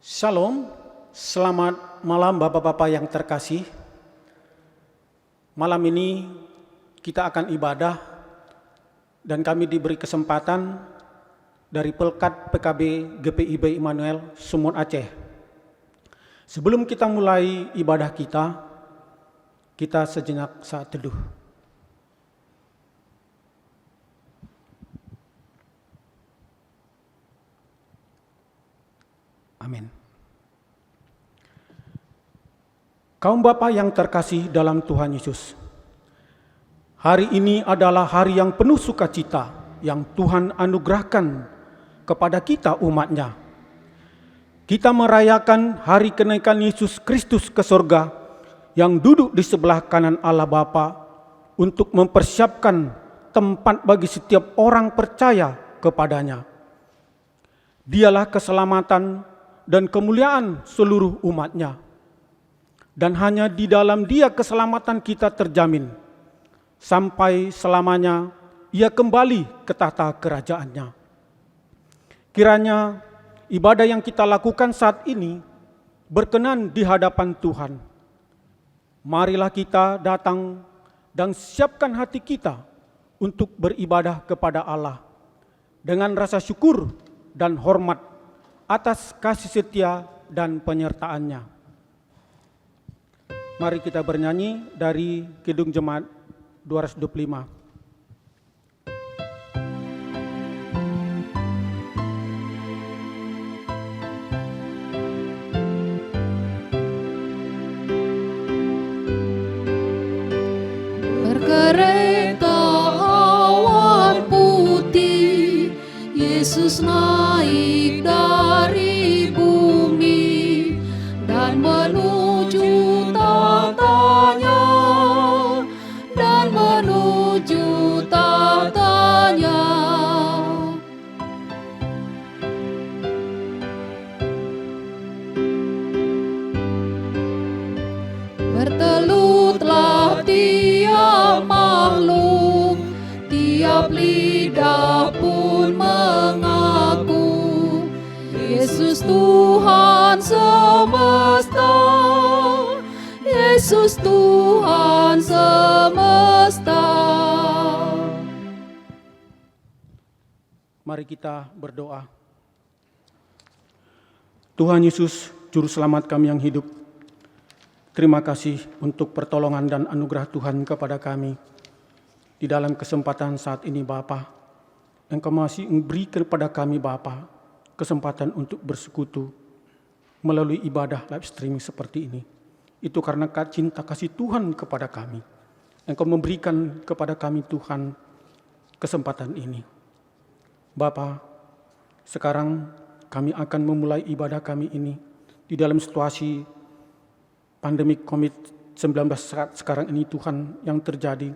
Shalom, selamat malam Bapak-Bapak yang terkasih. Malam ini kita akan ibadah dan kami diberi kesempatan dari Pelkat PKB GPIB Immanuel Sumut Aceh. Sebelum kita mulai ibadah kita sejenak saat teduh. Amin. Kaum Bapa yang terkasih dalam Tuhan Yesus, hari ini adalah hari yang penuh sukacita yang Tuhan anugerahkan kepada kita umat-Nya. Kita merayakan hari kenaikan Yesus Kristus ke surga yang duduk di sebelah kanan Allah Bapa untuk mempersiapkan tempat bagi setiap orang percaya kepadanya. Dialah keselamatan dan kemuliaan seluruh umat-Nya. Dan hanya di dalam Dia keselamatan kita terjamin. Sampai selamanya Ia kembali ke tahta kerajaan-Nya. Kiranya ibadah yang kita lakukan saat ini berkenan di hadapan Tuhan. Marilah kita datang dan siapkan hati kita untuk beribadah kepada Allah. Dengan rasa syukur dan hormat atas kasih setia dan penyertaan-Nya. Mari kita bernyanyi dari Kidung Jemaat 225. Berkereta awan putih, Yesus naik dari bumi dan menuju tahtanya, dan menuju tahtanya. Bertelutlah tiap makhluk, tiap lidah pun mengaku Yesus Tuhan semesta, Yesus Tuhan semesta. Mari kita berdoa. Tuhan Yesus, Juru Selamat kami yang hidup, terima kasih untuk pertolongan dan anugerah Tuhan kepada kami. Di dalam kesempatan saat ini Bapa, Engkau masih memberi kepada kami Bapa kesempatan untuk bersekutu melalui ibadah live streaming seperti ini. Itu karena cinta kasih Tuhan kepada kami. Engkau memberikan kepada kami Tuhan kesempatan ini. Bapa, sekarang kami akan memulai ibadah kami ini di dalam situasi pandemi COVID-19 sekarang ini Tuhan yang terjadi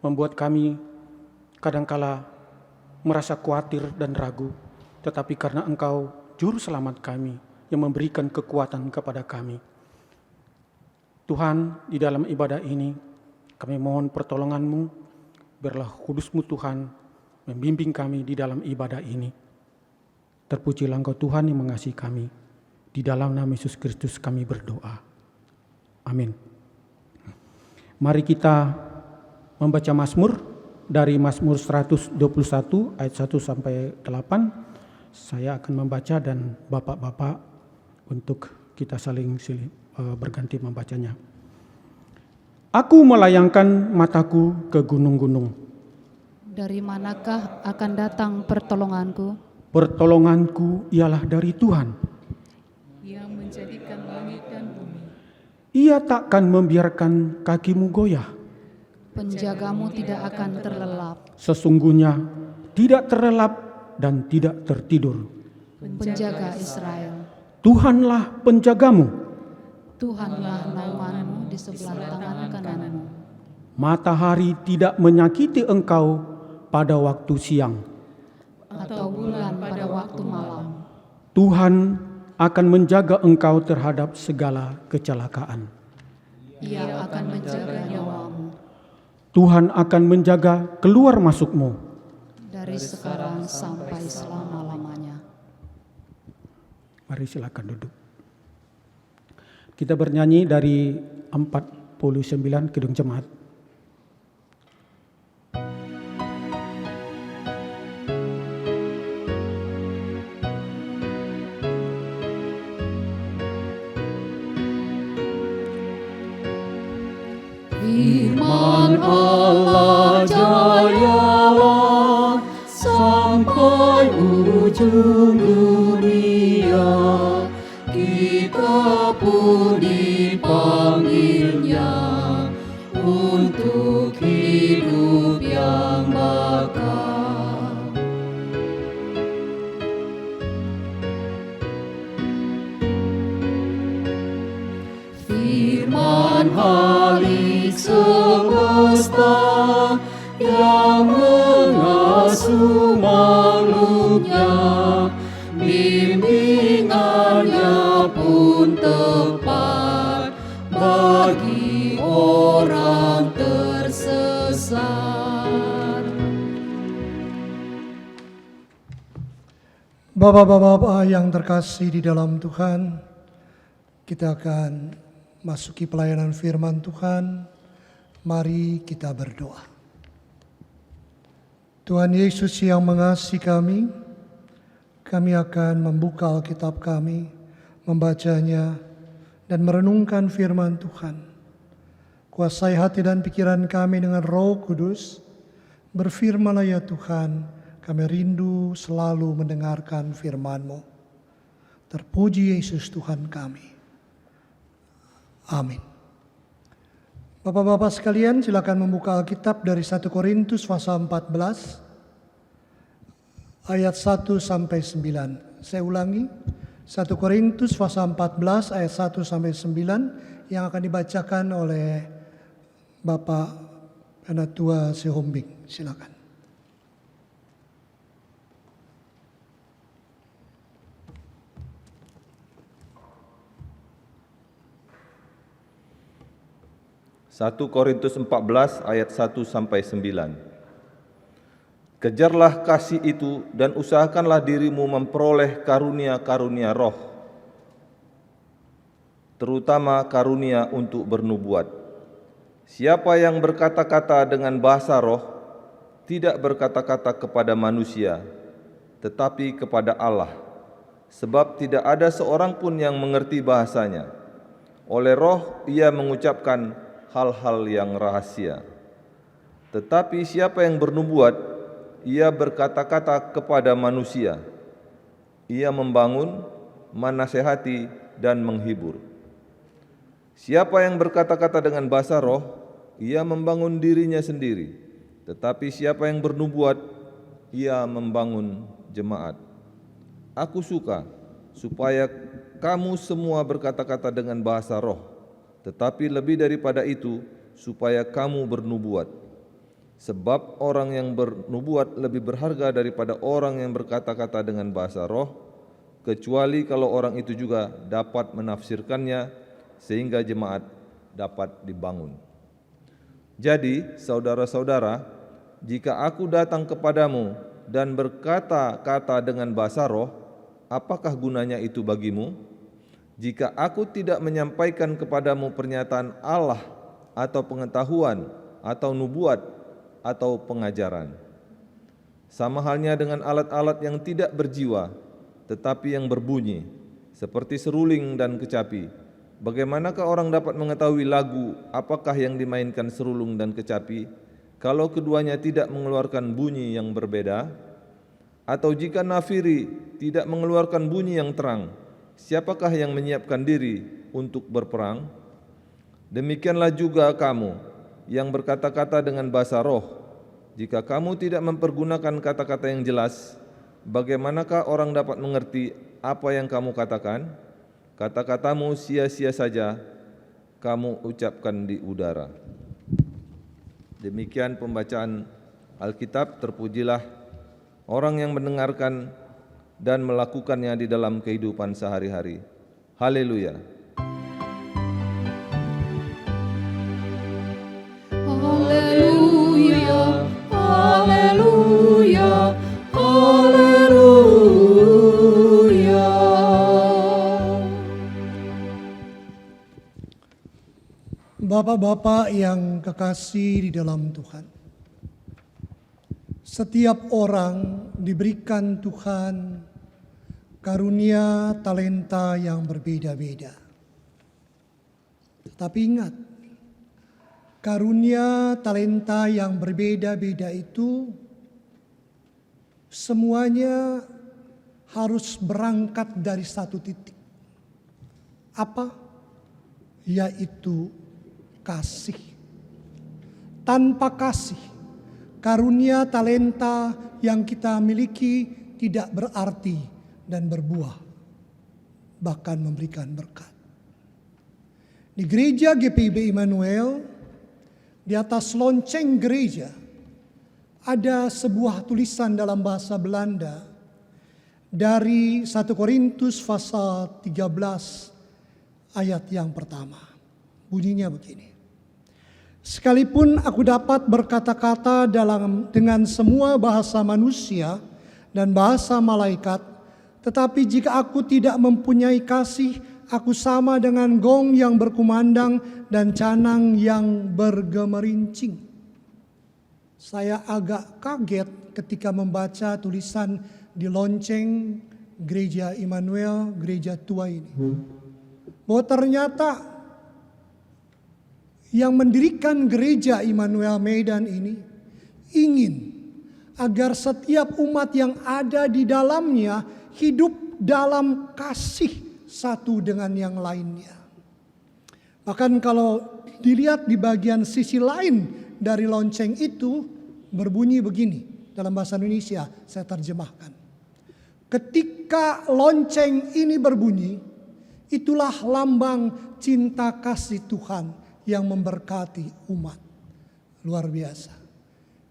membuat kami kadangkala merasa khawatir dan ragu. Tetapi karena Engkau Juru Selamat kami yang memberikan kekuatan kepada kami. Tuhan, di dalam ibadah ini kami mohon pertolongan-Mu, biarlah Kudus-Mu Tuhan membimbing kami di dalam ibadah ini. Terpujilah Engkau Tuhan yang mengasihi kami. Di dalam nama Yesus Kristus kami berdoa. Amin. Mari kita membaca Mazmur dari Mazmur 121 ayat 1 sampai 8. Saya akan membaca dan Bapak-bapak untuk kita saling berganti membacanya. Aku melayangkan mataku ke gunung-gunung. Dari manakah akan datang pertolonganku? Pertolonganku ialah dari Tuhan. Yang menjadikan langit dan bumi. Ia takkan membiarkan kakimu goyah. Penjagamu tidak akan terlelap. Sesungguhnya tidak terlelap dan tidak tertidur. Penjaga Israel. Tuhanlah penjagamu. Tuhanlah naunganmu di sebelah tangan kananmu. Matahari tidak menyakiti engkau pada waktu siang. Atau bulan pada waktu malam. Tuhan akan menjaga engkau terhadap segala kecelakaan. Ia akan menjaga nyawamu. Tuhan akan menjaga keluar masukmu. Dari sekarang sampai selama-lamanya. Mari silakan duduk. Kita bernyanyi dari 49 Kidung Jemaat. Firman Allah jayalah sampai ujung dunia, kita pun dipanggilnya untuk hidup yang bakal. Firman Halik semesta yang mengasuh makhluknya, bimbingannya pun tepat bagi orang tersesat. Bapak-bapak yang terkasih di dalam Tuhan, kita akan masuki pelayanan firman Tuhan. Mari kita berdoa. Tuhan Yesus yang mengasihi kami akan membuka Alkitab kami, membacanya, dan merenungkan firman Tuhan. Kuasai hati dan pikiran kami dengan Roh Kudus. Berfirmanlah ya Tuhan, kami rindu selalu mendengarkan firman-Mu. Terpuji Yesus Tuhan kami. Amin. Bapak-bapak sekalian, silakan membuka Alkitab dari 1 Korintus pasal 14 ayat 1 sampai 9. Saya ulangi, 1 Korintus pasal 14 ayat 1 sampai 9 yang akan dibacakan oleh Bapak Penatua Sehombing. Silakan. Satu Korintus 14 ayat 1 sampai 9. Kejarlah kasih itu dan usahakanlah dirimu memperoleh karunia-karunia roh, terutama karunia untuk bernubuat. Siapa yang berkata-kata dengan bahasa roh, tidak berkata-kata kepada manusia, tetapi kepada Allah, sebab tidak ada seorang pun yang mengerti bahasanya. Oleh roh ia mengucapkan hal-hal yang rahasia. Tetapi siapa yang bernubuat, ia berkata-kata kepada manusia. Ia membangun, menasehati, dan menghibur. Siapa yang berkata-kata dengan bahasa roh, ia membangun dirinya sendiri. Tetapi siapa yang bernubuat, ia membangun jemaat. Aku suka supaya kamu semua berkata-kata dengan bahasa roh, tetapi lebih daripada itu, supaya kamu bernubuat. Sebab orang yang bernubuat lebih berharga daripada orang yang berkata-kata dengan bahasa roh, kecuali kalau orang itu juga dapat menafsirkannya, sehingga jemaat dapat dibangun. Jadi, saudara-saudara, jika aku datang kepadamu dan berkata-kata dengan bahasa roh, apakah gunanya itu bagimu? Jika aku tidak menyampaikan kepadamu pernyataan Allah atau pengetahuan atau nubuat atau pengajaran. Sama halnya dengan alat-alat yang tidak berjiwa tetapi yang berbunyi, seperti seruling dan kecapi. Bagaimanakah orang dapat mengetahui lagu apakah yang dimainkan seruling dan kecapi kalau keduanya tidak mengeluarkan bunyi yang berbeda? Atau jika nafiri tidak mengeluarkan bunyi yang terang, siapakah yang menyiapkan diri untuk berperang? Demikianlah juga kamu yang berkata-kata dengan bahasa roh. Jika kamu tidak mempergunakan kata-kata yang jelas, bagaimanakah orang dapat mengerti apa yang kamu katakan? Kata-katamu sia-sia saja, kamu ucapkan di udara. Demikian pembacaan Alkitab. Terpujilah orang yang mendengarkan dan melakukannya di dalam kehidupan sehari-hari. Haleluya. Haleluya, haleluya, haleluya. Bapak-bapak yang kekasih di dalam Tuhan, setiap orang diberikan Tuhan karunia talenta yang berbeda-beda. Tetapi ingat, karunia talenta yang berbeda-beda itu semuanya harus berangkat dari satu titik. Apa? Yaitu kasih. Tanpa kasih, karunia talenta yang kita miliki tidak berarti dan berbuah, bahkan memberikan berkat. Di gereja GPIB Immanuel, di atas lonceng gereja, ada sebuah tulisan dalam bahasa Belanda dari 1 Korintus pasal 13 ayat yang pertama. Bunyinya begini. Sekalipun aku dapat berkata-kata dengan semua bahasa manusia dan bahasa malaikat, tetapi jika aku tidak mempunyai kasih, aku sama dengan gong yang berkumandang dan canang yang bergemerincing. Saya agak kaget ketika membaca tulisan di lonceng gereja Immanuel, gereja tua ini, bahwa ternyata yang mendirikan gereja Immanuel Medan ini ingin agar setiap umat yang ada di dalamnya hidup dalam kasih satu dengan yang lainnya. Bahkan kalau dilihat di bagian sisi lain dari lonceng itu berbunyi begini dalam bahasa Indonesia, saya terjemahkan. Ketika lonceng ini berbunyi, itulah lambang cinta kasih Tuhan yang memberkati umat. Luar biasa.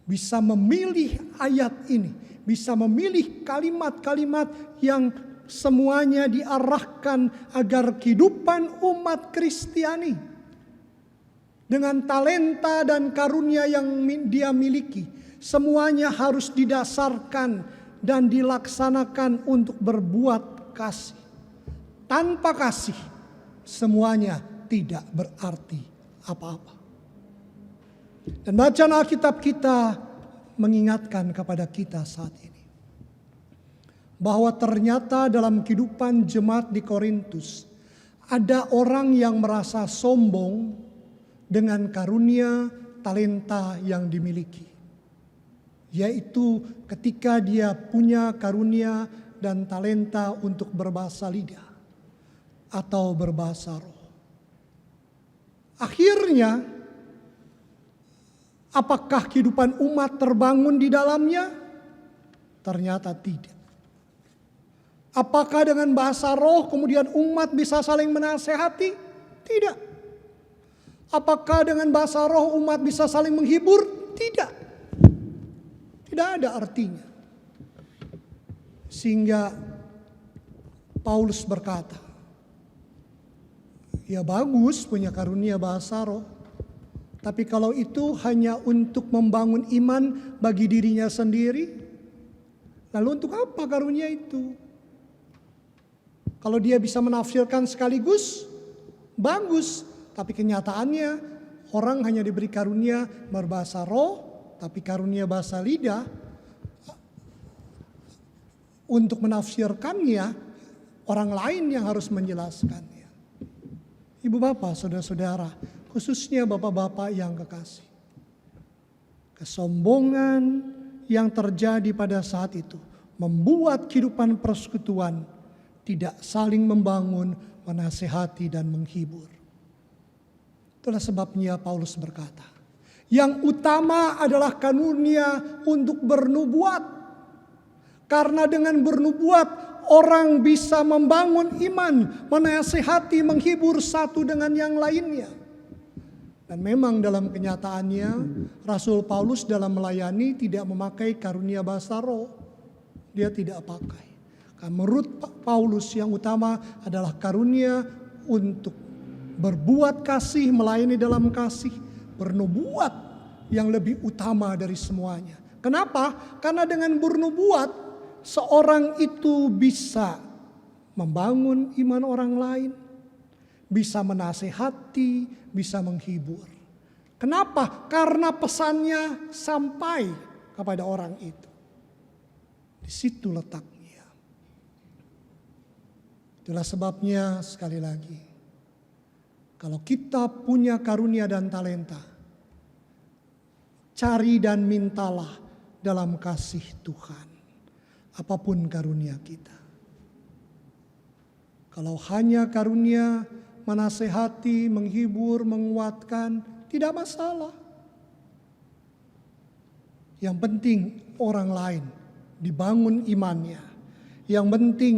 Bisa memilih ayat ini, bisa memilih kalimat-kalimat yang semuanya diarahkan agar kehidupan umat Kristiani dengan talenta dan karunia yang dia miliki, semuanya harus didasarkan dan dilaksanakan untuk berbuat kasih. Tanpa kasih, semuanya tidak berarti apa-apa. Dan bacaan Alkitab kita mengingatkan kepada kita saat ini bahwa ternyata dalam kehidupan jemaat di Korintus ada orang yang merasa sombong dengan karunia talenta yang dimiliki, yaitu ketika dia punya karunia dan talenta untuk berbahasa lidah atau berbahasa roh. Akhirnya, apakah kehidupan umat terbangun di dalamnya? Ternyata tidak. Apakah dengan bahasa roh kemudian umat bisa saling menasehati? Tidak. Apakah dengan bahasa roh umat bisa saling menghibur? Tidak. Tidak ada artinya. Sehingga Paulus berkata, ya bagus punya karunia bahasa roh, tapi kalau itu hanya untuk membangun iman bagi dirinya sendiri, lalu untuk apa karunia itu? Kalau dia bisa menafsirkan sekaligus, bagus. Tapi kenyataannya orang hanya diberi karunia berbahasa roh, tapi karunia bahasa lidah untuk menafsirkannya orang lain yang harus menjelaskannya. Ibu bapak, saudara-saudara, khususnya bapak-bapak yang kekasih. Kesombongan yang terjadi pada saat itu membuat kehidupan persekutuan tidak saling membangun, menasehati dan menghibur. Itulah sebabnya Paulus berkata, yang utama adalah karunia untuk bernubuat. Karena dengan bernubuat orang bisa membangun iman, menasehati, menghibur satu dengan yang lainnya. Dan memang dalam kenyataannya Rasul Paulus dalam melayani tidak memakai karunia bahasa roh. Dia tidak pakai. Karena menurut Paulus yang utama adalah karunia untuk berbuat kasih, melayani dalam kasih, bernubuat yang lebih utama dari semuanya. Kenapa? Karena dengan bernubuat seorang itu bisa membangun iman orang lain, bisa menasehati, bisa menghibur. Kenapa? Karena pesannya sampai kepada orang itu. Di situ letaknya. Itulah sebabnya sekali lagi, kalau kita punya karunia dan talenta, cari dan mintalah dalam kasih Tuhan, apapun karunia kita. Kalau hanya karunia menasehati, menghibur, menguatkan, tidak masalah. Yang penting orang lain dibangun imannya. Yang penting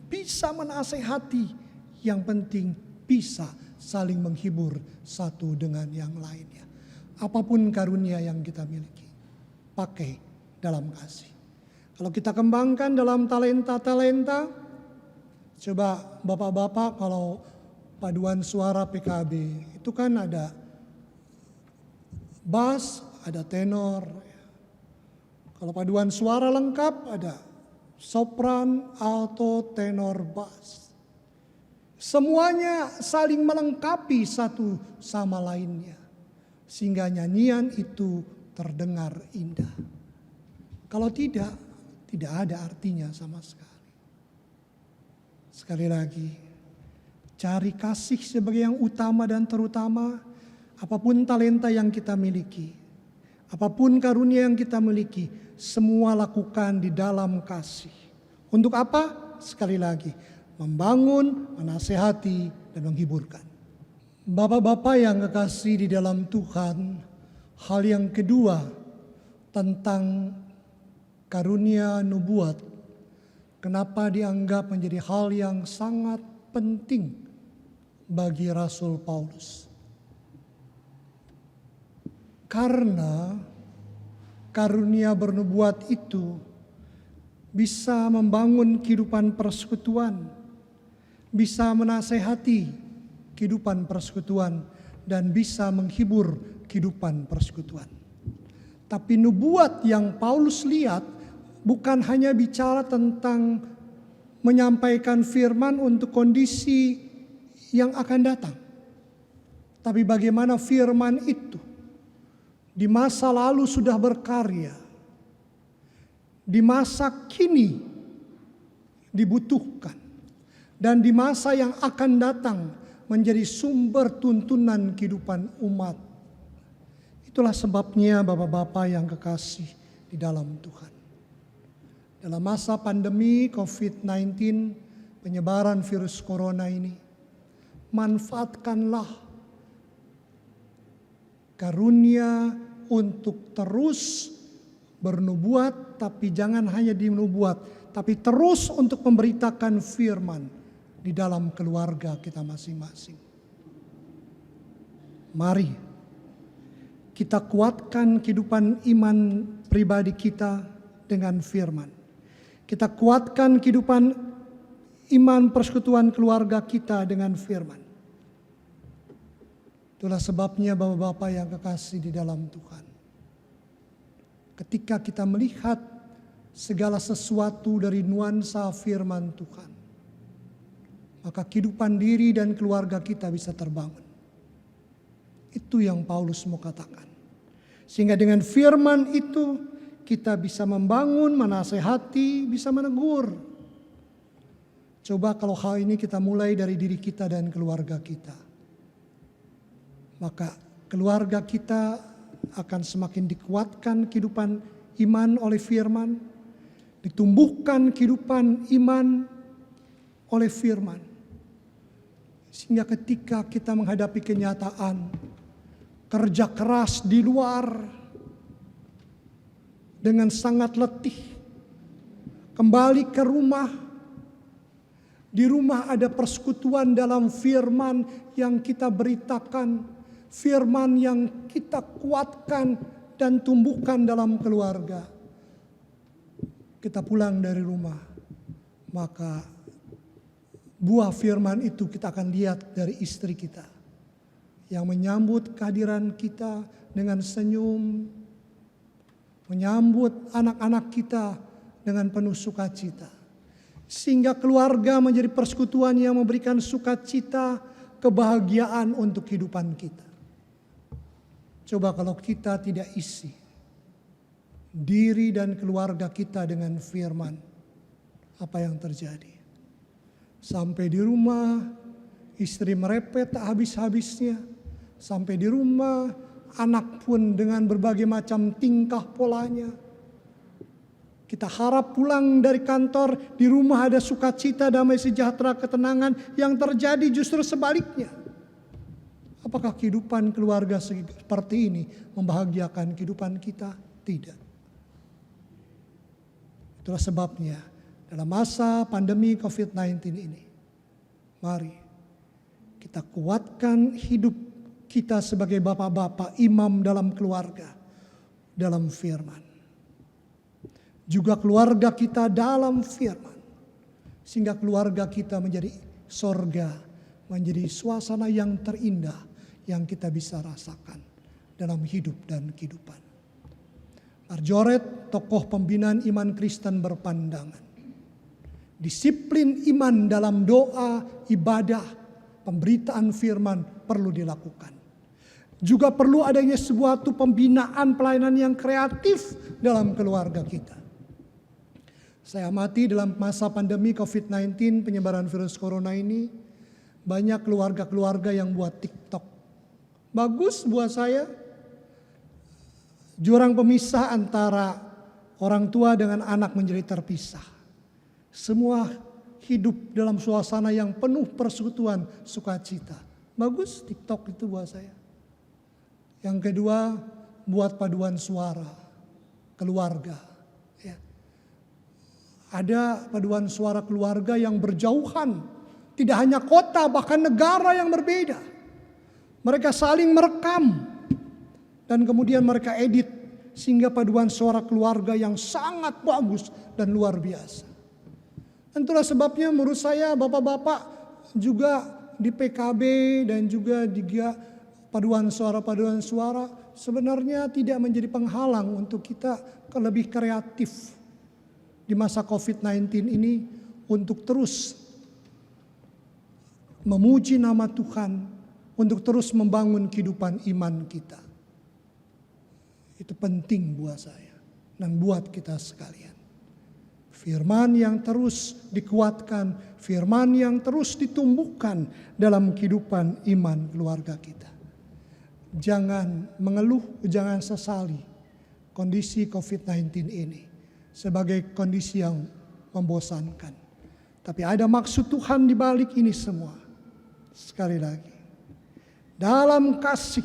bisa menasehati. Yang penting bisa saling menghibur satu dengan yang lainnya. Apapun karunia yang kita miliki, pakai dalam kasih. Kalau kita kembangkan dalam talenta-talenta, coba bapak-bapak kalau paduan suara PKB itu kan ada bass, ada tenor. Kalau paduan suara lengkap ada sopran, alto, tenor, bass. Semuanya saling melengkapi satu sama lainnya. Sehingga nyanyian itu terdengar indah. Kalau tidak ada artinya sama sekali. Sekali lagi, cari kasih sebagai yang utama dan terutama. Apapun talenta yang kita miliki, apapun karunia yang kita miliki, semua lakukan di dalam kasih. Untuk apa? Sekali lagi, membangun, menasehati, dan menghiburkan. Bapak-bapak yang kekasih di dalam Tuhan, hal yang kedua tentang karunia nubuat, kenapa dianggap menjadi hal yang sangat penting bagi Rasul Paulus? Karena karunia bernubuat itu bisa membangun kehidupan persekutuan, bisa menasehati kehidupan persekutuan, dan bisa menghibur kehidupan persekutuan. Tapi nubuat yang Paulus lihat bukan hanya bicara tentang menyampaikan firman untuk kondisi yang akan datang, tapi bagaimana firman itu di masa lalu sudah berkarya, di masa kini dibutuhkan, dan di masa yang akan datang menjadi sumber tuntunan kehidupan umat. Itulah sebabnya bapak-bapak yang kekasih di dalam Tuhan. Dalam masa pandemi COVID-19, penyebaran virus corona ini, manfaatkanlah karunia untuk terus bernubuat, tapi jangan hanya dinubuat, tapi terus untuk memberitakan firman di dalam keluarga kita masing-masing. Mari kita kuatkan kehidupan iman pribadi kita dengan firman. Kita kuatkan kehidupan iman persekutuan keluarga kita dengan firman. Itulah sebabnya bapak-bapak yang kekasih di dalam Tuhan. Ketika kita melihat segala sesuatu dari nuansa firman Tuhan, maka kehidupan diri dan keluarga kita bisa terbangun. Itu yang Paulus mau katakan. Sehingga dengan firman itu kita bisa membangun, menasehati, bisa menegur. Coba kalau hal ini kita mulai dari diri kita dan keluarga kita, maka keluarga kita akan semakin dikuatkan kehidupan iman oleh firman, ditumbuhkan kehidupan iman oleh firman. Sehingga ketika kita menghadapi kenyataan kerja keras di luar dengan sangat letih, kembali ke rumah, di rumah ada persekutuan dalam firman yang kita beritakan, firman yang kita kuatkan dan tumbuhkan dalam keluarga. Kita pulang dari rumah, maka buah firman itu kita akan lihat dari istri kita yang menyambut kehadiran kita dengan senyum, menyambut anak-anak kita dengan penuh sukacita. Sehingga keluarga menjadi persekutuan yang memberikan sukacita, kebahagiaan untuk kehidupan kita. Coba kalau kita tidak isi diri dan keluarga kita dengan firman, apa yang terjadi? Sampai di rumah, istri merepet tak habis-habisnya. Sampai di rumah, anak pun dengan berbagai macam tingkah polanya. Kita harap pulang dari kantor, di rumah ada sukacita, damai sejahtera, ketenangan. Yang terjadi justru sebaliknya. Apakah kehidupan keluarga seperti ini membahagiakan kehidupan kita? Tidak. Itulah sebabnya dalam masa pandemi COVID-19 ini, mari kita kuatkan hidup kita sebagai bapak-bapak imam dalam keluarga, dalam firman. Juga keluarga kita dalam firman. Sehingga keluarga kita menjadi sorga, menjadi suasana yang terindah yang kita bisa rasakan dalam hidup dan kehidupan. Marjoret, tokoh pembinaan iman Kristen, berpandangan disiplin iman dalam doa, ibadah, pemberitaan firman perlu dilakukan. Juga perlu adanya sebuah pembinaan pelayanan yang kreatif dalam keluarga kita. Saya amati dalam masa pandemi COVID-19, penyebaran virus corona ini, banyak keluarga-keluarga yang buat TikTok. Bagus buat saya. Jurang pemisah antara orang tua dengan anak menjadi terpisah. Semua hidup dalam suasana yang penuh persekutuan, sukacita. Bagus TikTok itu buat saya. Yang kedua, buat paduan suara keluarga. Ya. Ada paduan suara keluarga yang berjauhan. Tidak hanya kota, bahkan negara yang berbeda. Mereka saling merekam. Dan kemudian mereka edit. Sehingga paduan suara keluarga yang sangat bagus dan luar biasa. Itulah sebabnya menurut saya bapak-bapak juga di PKB dan juga di paduan suara sebenarnya tidak menjadi penghalang untuk kita lebih kreatif di masa COVID-19 ini untuk terus memuji nama Tuhan, untuk terus membangun kehidupan iman kita. Itu penting buat saya dan buat kita sekalian. Firman yang terus dikuatkan, firman yang terus ditumbuhkan dalam kehidupan iman keluarga kita. Jangan mengeluh, jangan sesali kondisi COVID-19 ini sebagai kondisi yang membosankan. Tapi ada maksud Tuhan di balik ini semua. Sekali lagi, dalam kasih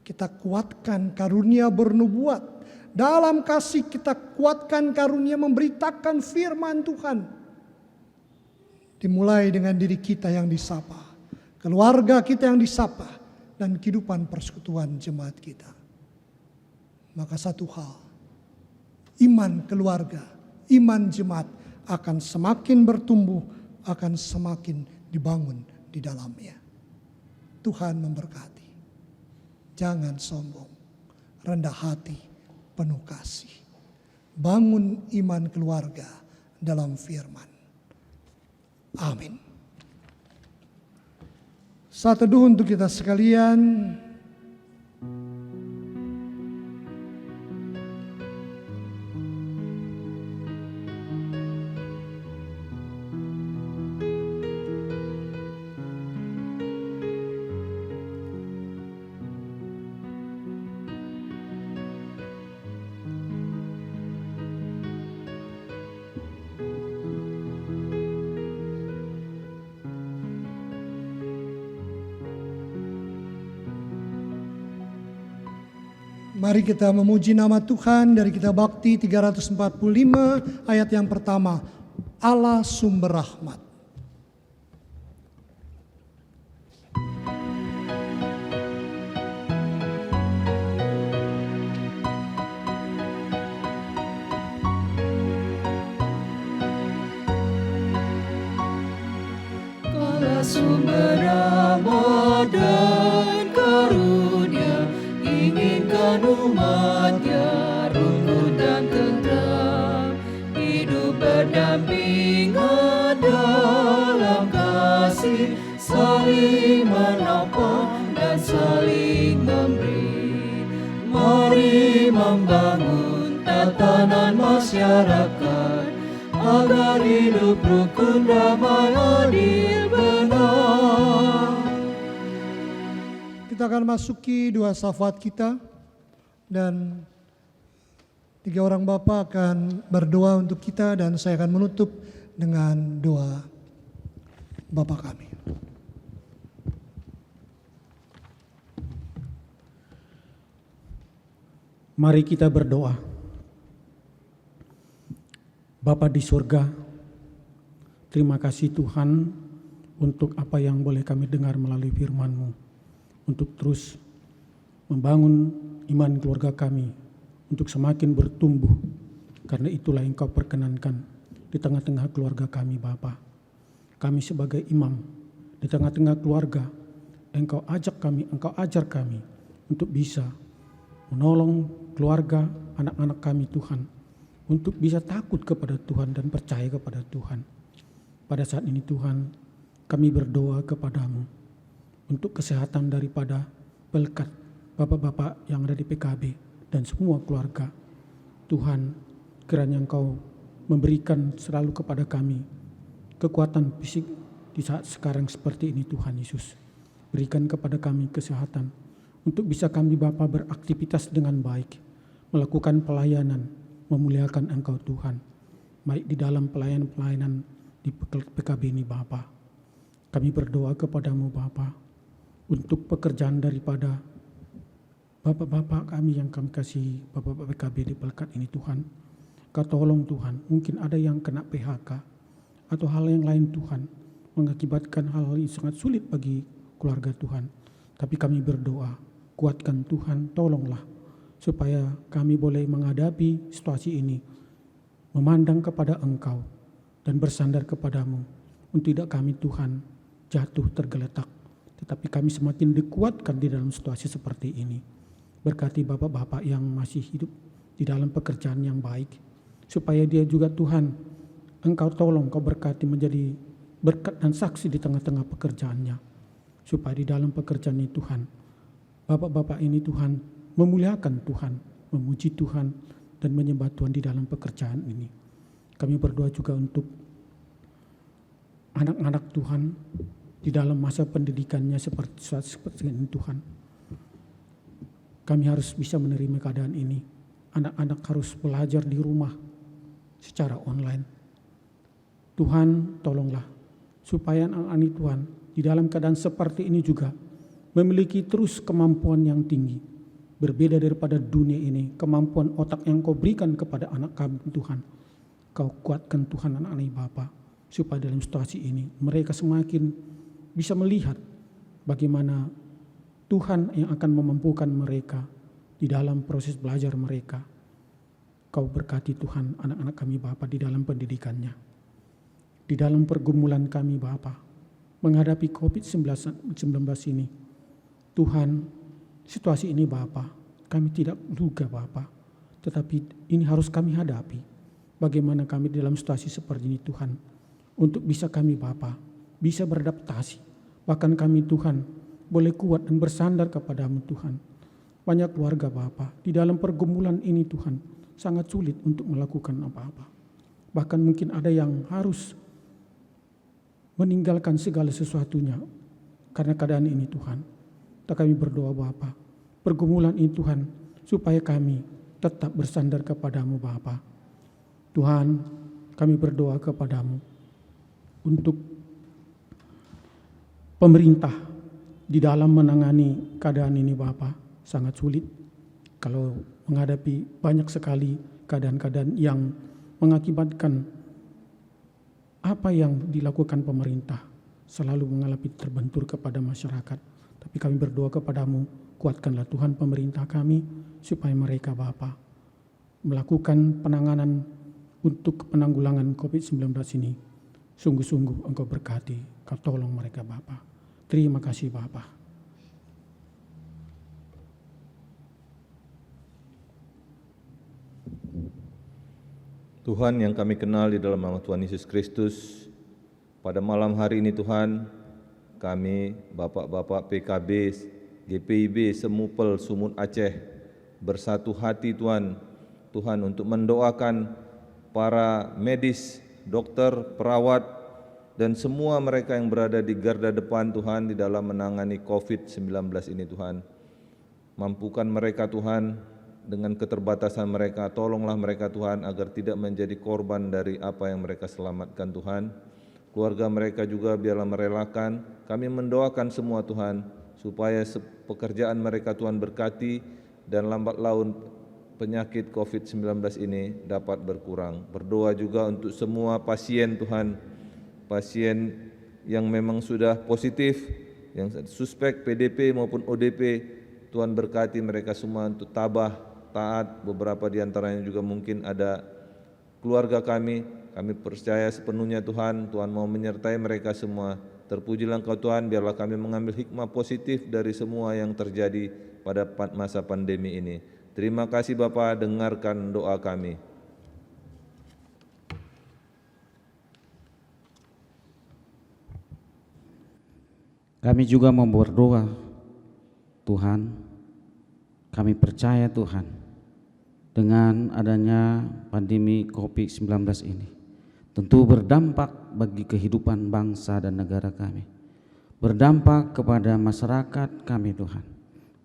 kita kuatkan karunia bernubuat. Dalam kasih kita kuatkan karunia memberitakan firman Tuhan. Dimulai dengan diri kita yang disapa, keluarga kita yang disapa, dan kehidupan persekutuan jemaat kita. Maka satu hal, iman keluarga, iman jemaat akan semakin bertumbuh, akan semakin dibangun di dalamnya. Tuhan memberkati. Jangan sombong, rendah hati, penuh kasih. Bangun iman keluarga dalam firman. Amin. Saat teduh untuk kita sekalian. Mari kita memuji nama Tuhan dari kitab Bakti 345 ayat yang pertama. Allah sumber rahmat. Allah sumber rahmat dan karunia, inginkan umatnya rukun dan tentram, hidup berdampingan dalam kasih, saling Mari menopang dan saling memberi. Mari membangun tatanan masyarakat agar hidup rukun, damai, adil, benar. Kita akan masuki dua syafaat kita dan tiga orang Bapa akan berdoa untuk kita dan saya akan menutup dengan doa Bapa kami. Mari kita berdoa. Bapa di surga, terima kasih Tuhan untuk apa yang boleh kami dengar melalui firman-Mu, untuk terus membangun iman keluarga kami, untuk semakin bertumbuh, karena itulah yang Kau perkenankan di tengah-tengah keluarga kami Bapa. Kami sebagai imam di tengah-tengah keluarga, Engkau ajak kami, Engkau ajar kami untuk bisa menolong keluarga, anak-anak kami Tuhan, untuk bisa takut kepada Tuhan dan percaya kepada Tuhan. Pada saat ini Tuhan, kami berdoa kepadamu untuk kesehatan daripada pelkat Bapak-Bapak yang ada di PKB dan semua keluarga. Tuhan, kiranya Engkau memberikan selalu kepada kami kekuatan fisik di saat sekarang seperti ini Tuhan Yesus. Berikan kepada kami kesehatan untuk bisa kami Bapa beraktivitas dengan baik, melakukan pelayanan, memuliakan Engkau Tuhan, baik di dalam pelayanan-pelayanan di PKB ini Bapa. Kami berdoa kepadamu Bapa untuk pekerjaan daripada Bapak-Bapak kami yang kami kasih, Bapak-Bapak PKB di Pelkat ini Tuhan. Kau tolong Tuhan, mungkin ada yang kena PHK atau hal yang lain Tuhan, mengakibatkan hal yang sangat sulit bagi keluarga Tuhan. Tapi kami berdoa, kuatkan Tuhan, tolonglah supaya kami boleh menghadapi situasi ini, memandang kepada Engkau dan bersandar kepadamu. Untuk tidak kami Tuhan jatuh tergeletak, tetapi kami semakin dikuatkan di dalam situasi seperti ini. Berkati Bapak-Bapak yang masih hidup di dalam pekerjaan yang baik, supaya dia juga Tuhan, Engkau tolong, Kau berkati menjadi berkat dan saksi di tengah-tengah pekerjaannya. Supaya di dalam pekerjaan ini Tuhan, Bapak-Bapak ini Tuhan memuliakan Tuhan, memuji Tuhan, dan menyembah Tuhan di dalam pekerjaan ini. Kami berdoa juga untuk anak-anak Tuhan di dalam masa pendidikannya seperti ini Tuhan. Kami harus bisa menerima keadaan ini. Anak-anak harus belajar di rumah secara online. Tuhan tolonglah supaya anak-anak ini Tuhan di dalam keadaan seperti ini juga memiliki terus kemampuan yang tinggi. Berbeda daripada dunia ini, kemampuan otak yang Kau berikan kepada anak kami Tuhan. Kau kuatkan Tuhan anak-anak ini Bapa, supaya dalam situasi ini mereka semakin bisa melihat bagaimana Tuhan yang akan memampukan mereka di dalam proses belajar mereka. Kau berkati Tuhan anak-anak kami Bapa di dalam pendidikannya. Di dalam pergumulan kami Bapa menghadapi COVID-19 ini. Tuhan, situasi ini Bapa, kami tidak duga Bapa, tetapi ini harus kami hadapi. Bagaimana kami dalam situasi seperti ini Tuhan, untuk bisa kami Bapa, bisa beradaptasi. Bahkan kami Tuhan, boleh kuat dan bersandar kepadamu Tuhan. Banyak keluarga Bapa, di dalam pergumulan ini Tuhan, sangat sulit untuk melakukan apa-apa. Bahkan mungkin ada yang harus meninggalkan segala sesuatunya karena keadaan ini Tuhan. Kami berdoa Bapa, pergumulan ini Tuhan, supaya kami tetap bersandar kepadamu Bapa. Tuhan, kami berdoa kepadamu untuk pemerintah di dalam menangani keadaan ini Bapa. Sangat sulit kalau menghadapi banyak sekali keadaan-keadaan yang mengakibatkan apa yang dilakukan pemerintah selalu mengalami terbentur kepada masyarakat. Tapi kami berdoa kepadamu, kuatkanlah Tuhan pemerintah kami, supaya mereka Bapa melakukan penanganan untuk penanggulangan COVID-19 ini. Sungguh-sungguh Engkau berkati, Kau tolong mereka Bapa. Terima kasih Bapa. Tuhan yang kami kenal di dalam nama Tuhan Yesus Kristus, pada malam hari ini Tuhan, kami, Bapak-Bapak PKB, GPIB, Semupel, Sumut Aceh, bersatu hati Tuhan, untuk mendoakan para medis, dokter, perawat, dan semua mereka yang berada di garda depan Tuhan di dalam menangani COVID-19 ini Tuhan. Mampukan mereka Tuhan dengan keterbatasan mereka, tolonglah mereka Tuhan agar tidak menjadi korban dari apa yang mereka selamatkan Tuhan. Keluarga mereka juga biarlah merelakan, kami mendoakan semua Tuhan, supaya pekerjaan mereka Tuhan berkati dan lambat laun penyakit COVID-19 ini dapat berkurang. Berdoa juga untuk semua pasien Tuhan, pasien yang memang sudah positif, yang suspek PDP maupun ODP, Tuhan berkati mereka semua untuk tabah, taat. Beberapa di antaranya juga mungkin ada keluarga kami percaya sepenuhnya Tuhan mau menyertai mereka semua. Terpujilah Engkau Tuhan, biarlah kami mengambil hikmah positif dari semua yang terjadi pada masa pandemi ini. Terima kasih Bapa, dengarkan doa kami. Kami juga mau berdoa, Tuhan, kami percaya Tuhan, dengan adanya pandemi COVID-19 ini, tentu berdampak bagi kehidupan bangsa dan negara kami, berdampak kepada masyarakat kami Tuhan.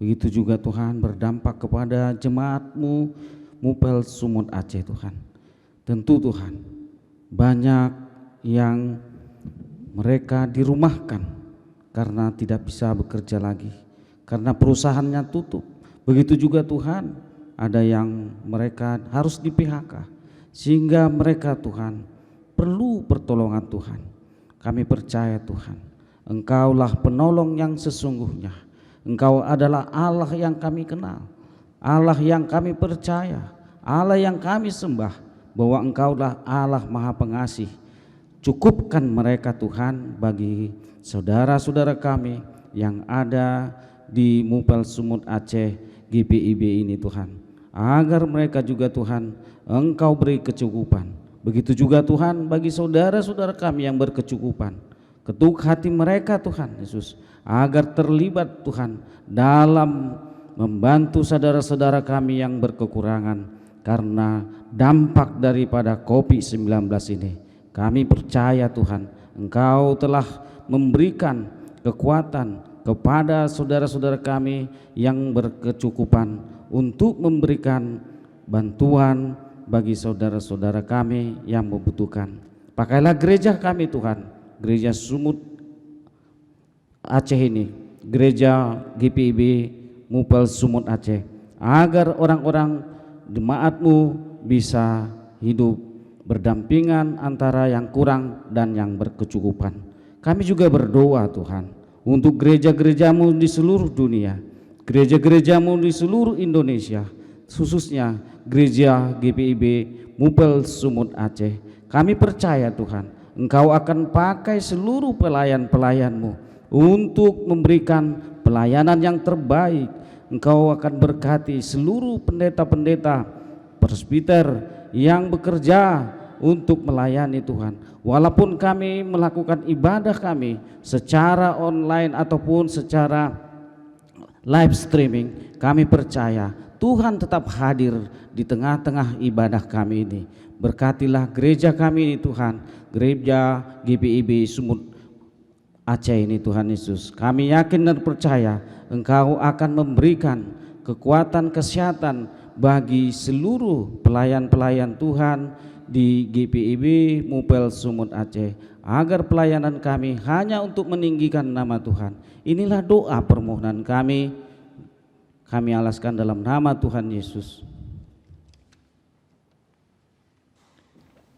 Begitu juga Tuhan berdampak kepada jemaat-Mu Mupel Sumut Aceh Tuhan. Tentu Tuhan, banyak yang mereka dirumahkan karena tidak bisa bekerja lagi, karena perusahaannya tutup. Begitu juga Tuhan, ada yang mereka harus di PHK, sehingga mereka Tuhan perlu pertolongan Tuhan. Kami percaya Tuhan, Engkaulah penolong yang sesungguhnya. Engkau adalah Allah yang kami kenal, Allah yang kami percaya, Allah yang kami sembah, bahwa Engkaulah Allah Maha Pengasih. Cukupkan mereka Tuhan bagi saudara-saudara kami yang ada di Mupel Sumut Aceh GPIB ini Tuhan, agar mereka juga Tuhan Engkau beri kecukupan. Begitu juga Tuhan bagi saudara-saudara kami yang berkecukupan, ketuk hati mereka Tuhan Yesus, agar terlibat Tuhan dalam membantu saudara-saudara kami yang berkekurangan karena dampak daripada COVID-19 ini. Kami percaya Tuhan, Engkau telah memberikan kekuatan kepada saudara-saudara kami yang berkecukupan untuk memberikan bantuan bagi saudara-saudara kami yang membutuhkan. Pakailah gereja kami Tuhan, gereja Sumut Aceh ini, gereja GPIB Mupel Sumut Aceh, agar orang-orang jemaat-Mu bisa hidup berdampingan antara yang kurang dan yang berkecukupan. Kami juga berdoa Tuhan untuk gereja-gereja-Mu di seluruh dunia, gereja-gereja-Mu di seluruh Indonesia, khususnya gereja GPIB Mupel Sumut Aceh. Kami percaya Tuhan, Engkau akan pakai seluruh pelayan-pelayan-Mu untuk memberikan pelayanan yang terbaik. Engkau akan berkati seluruh pendeta-pendeta presbiter yang bekerja untuk melayani Tuhan. Walaupun kami melakukan ibadah kami secara online ataupun secara live streaming, kami percaya Tuhan tetap hadir di tengah-tengah ibadah kami ini. Berkatilah gereja kami ini Tuhan, gereja GPIB Sumut Aceh ini Tuhan Yesus. Kami yakin dan percaya Engkau akan memberikan kekuatan kesehatan bagi seluruh pelayan-pelayan Tuhan di GPIB Mupel Sumut Aceh, agar pelayanan kami hanya untuk meninggikan nama Tuhan. Inilah doa permohonan kami alaskan dalam nama Tuhan Yesus.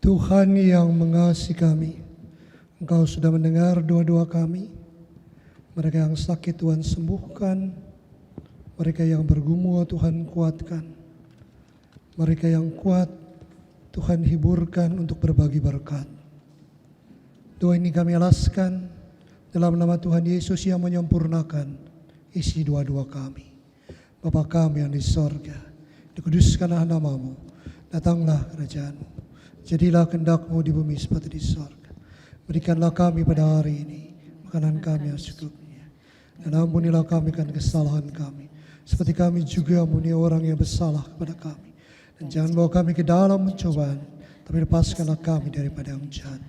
Tuhan yang mengasihi kami, Engkau sudah mendengar doa-doa kami. Mereka yang sakit Tuhan sembuhkan, mereka yang bergumul Tuhan kuatkan, mereka yang kuat Tuhan hiburkan untuk berbagi berkat. Doa ini kami alaskan dalam nama Tuhan Yesus yang menyempurnakan isi doa-doa kami. Bapa kami yang di sorga, dikuduskanlah nama-Mu, datanglah kerajaan-Mu, jadilah kehendak-Mu di bumi seperti di sorga. Berikanlah kami pada hari ini makanan kami yang secukupnya. Dan ampunilah kami kan kesalahan kami, seperti kami juga ampuni orang yang bersalah kepada kami. Dan jangan bawa kami ke dalam pencobaan, tapi lepaskanlah kami daripada yang jahat.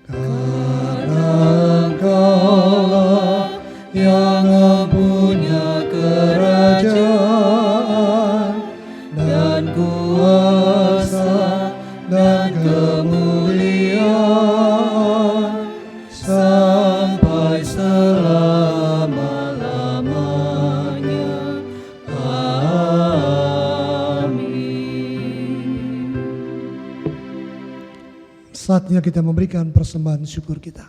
Karena Engkaulah yang mempunyai kerajaan dan kuasa dan kemuliaan sampai selama-lamanya. Amin. Saatnya kita memberikan persembahan syukur kita.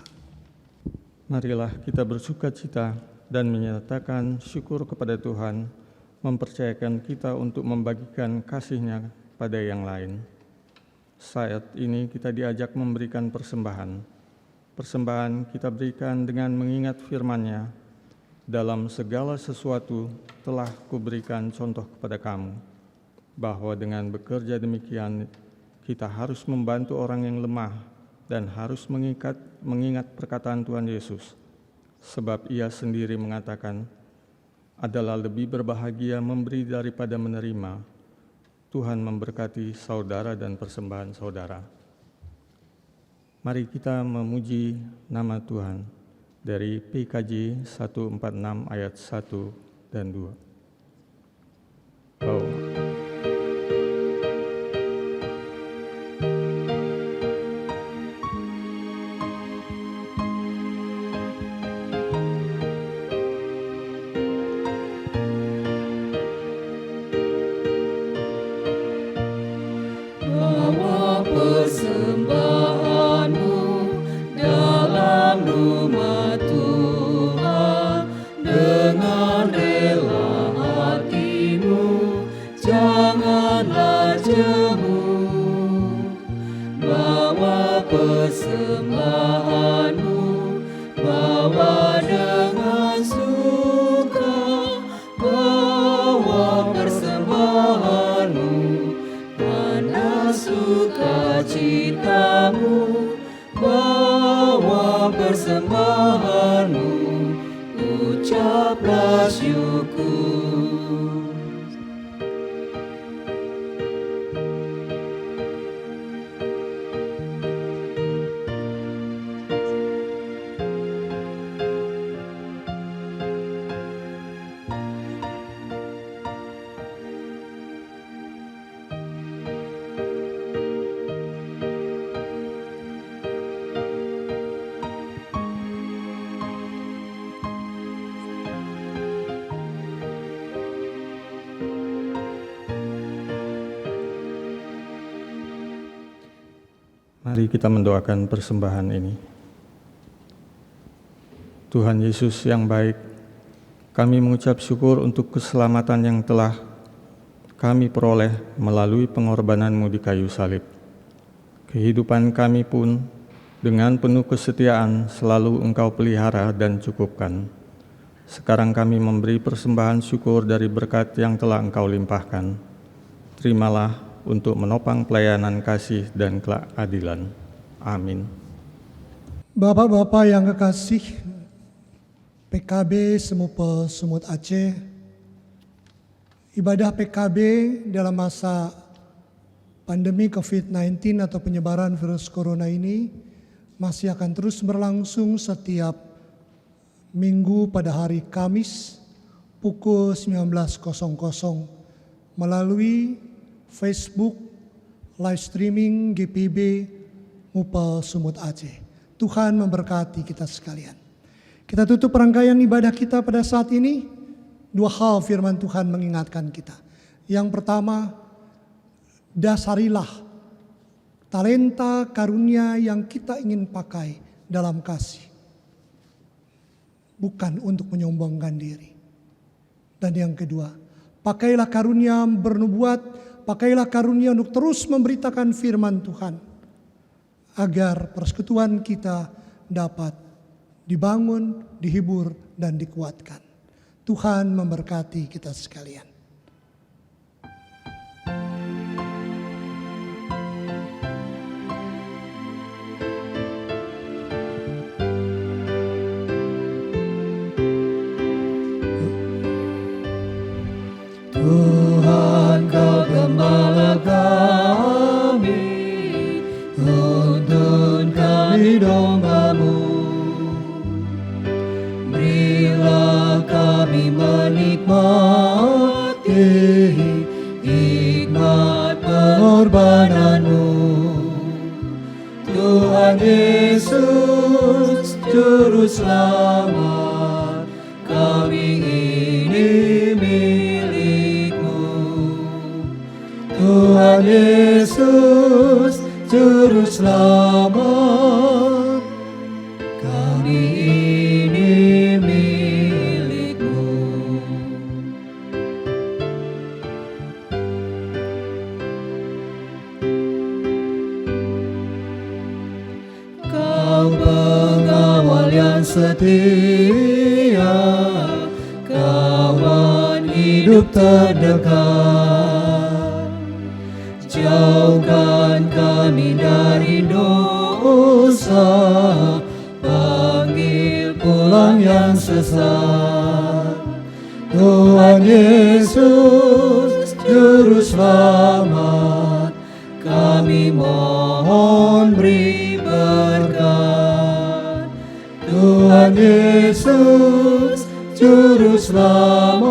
Marilah kita bersukacita dan menyatakan syukur kepada Tuhan, mempercayakan kita untuk membagikan kasih-Nya pada yang lain. Saat ini kita diajak memberikan persembahan. Persembahan kita berikan dengan mengingat firman-Nya, dalam segala sesuatu telah kuberikan contoh kepada kamu, bahwa dengan bekerja demikian kita harus membantu orang yang lemah dan harus mengingat perkataan Tuhan Yesus, sebab Ia sendiri mengatakan, adalah lebih berbahagia memberi daripada menerima. Tuhan memberkati saudara dan persembahan saudara. Mari kita memuji nama Tuhan dari PKJ 146 ayat 1 dan 2. Bawa persembahanmu dalam rumah Tuhan dengan rela hatimu, janganlah jemu. Bawa persembahanmu, bawa dengan suka, bawa persembahanmu, tanda sukacitamu, bawa persembahanmu, ucaplah syukur. Mari kita mendoakan persembahan ini. Tuhan Yesus yang baik, kami mengucap syukur untuk keselamatan yang telah kami peroleh melalui pengorbanan-Mu di kayu salib. Kehidupan kami pun dengan penuh kesetiaan selalu Engkau pelihara dan cukupkan. Sekarang kami memberi persembahan syukur dari berkat yang telah Engkau limpahkan. Terimalah untuk menopang pelayanan kasih dan keadilan. Amin. Bapak-bapak yang kekasih, PKB Semupe Sumut Aceh, ibadah PKB dalam masa pandemi COVID-19 atau penyebaran virus corona ini masih akan terus berlangsung setiap minggu pada hari Kamis pukul 19.00 melalui Facebook, live streaming GPB Mupel Sumut Aceh. Tuhan memberkati kita sekalian. Kita tutup rangkaian ibadah kita pada saat ini. Dua hal firman Tuhan mengingatkan kita. Yang pertama, dasarilah talenta karunia yang kita ingin pakai dalam kasih. Bukan untuk menyombongkan diri. Dan yang kedua, pakailah karunia bernubuat, pakailah karunia untuk terus memberitakan firman Tuhan, agar persekutuan kita dapat dibangun, dihibur, dan dikuatkan. Tuhan memberkati kita sekalian. dari domba-Mu. Berilah kami menikmati hikmat pengorbanan-Mu. Tuhan Yesus, Juru Selamat, kami ini milik-Mu. Tuhan Yesus, Juru Selamat, kami ini milik-Mu. Kau pengawal yang setia, kawan hidup terdekat. Jauhkan kami dari dosa, panggil pulang yang sesat. Tuhan Yesus, Juru Selamat, kami mohon beri berkat. Tuhan Yesus, Juru Selamat,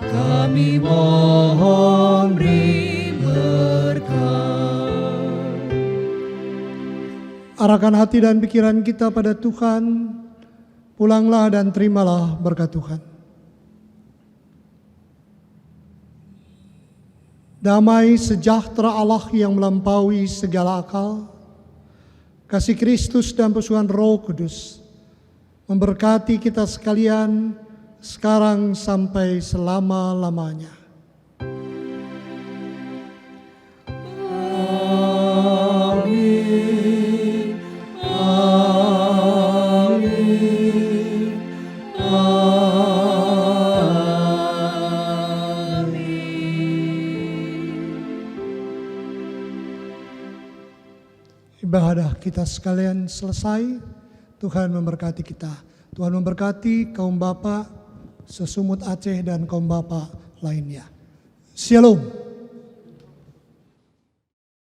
kami mohon beri berkat. Arahkan hati dan pikiran kita pada Tuhan, pulanglah dan terimalah berkat Tuhan. Damai sejahtera Allah yang melampaui segala akal, kasih Kristus dan persekutuan Roh Kudus memberkati kita sekalian sekarang sampai selama-lamanya. Amin. Amin. Ibadah kita sekalian selesai. Tuhan memberkati kita. Tuhan memberkati kaum Bapak sesumut Aceh dan kaum Bapak lainnya. Shalom.